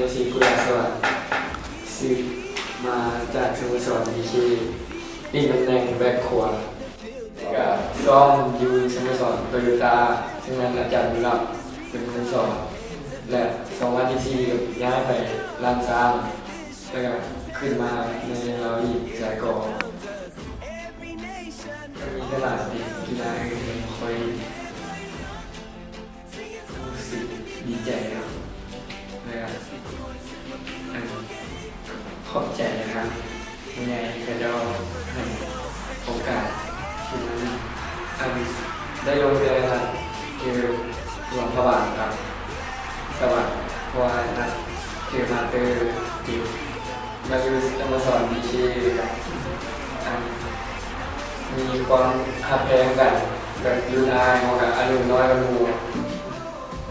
อชีกุลาสวัสดิ์ซื้อมาจากสโมสรดีเคปีตำแหน่งแบ็คขวากับซ้อมอยู่สโมสรโตโยต้าซึ่งนั้นอาจารย์บุญรับเป็นผู้สอนและ2024ย้ายไปลานซ้างแล้วก็ขึ้นมาในเราอีกสายกองก็มีตลาดกีฬาอื่นคอยรู้สึกดีใจครับนะครับขอบใจนะครับยังไงก็จะให้โอกาสที่นั้นได้ลงเรือนะคือหลวงพระบางครับสวัสดิ์เพราะว่านักคือมาเตอร์ทีมมาอยู่สโมสรดีชีครับมีความหักแพงกันแบบยูนายของกับอารมณ์น้อยกับมู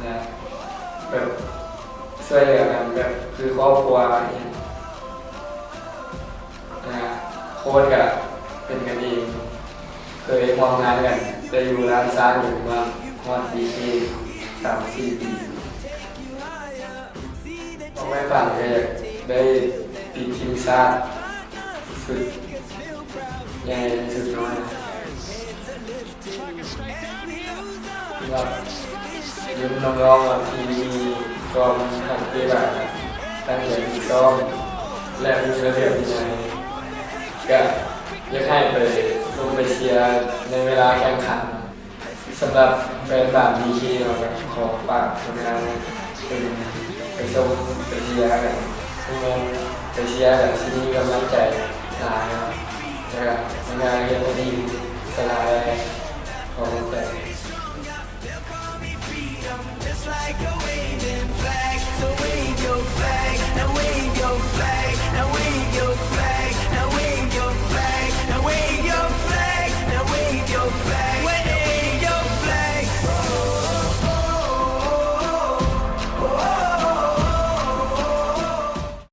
นะแบบช่วยเหลือกันแบบคือครอบครัวเนี่ยนะโค้ชกับเป็นกันเองเคยมองงานกันจะอยู่ร้านซ้างอยู่มาฮอดดีชี3-4 ปีพอไม่ฝันก็อยากได้ติดทีมชาติสุดใหญ่สุดน้อยแบบยืมน้องๆที่มีความทำที่แบบตั้งใจที่ซ้อมและมีระเบียบวินัยก็อยากให้ไปลงไปเชียร์ในเวลาแข่งขันสำหรับแฟนบาสดีคีเราแบบขอฝากผลงานเป็นไปชมไปเชียร์กันไปเชียร์กันที่นี่กำลังใจหลายนะครับงานเรียนดีสลายของแต่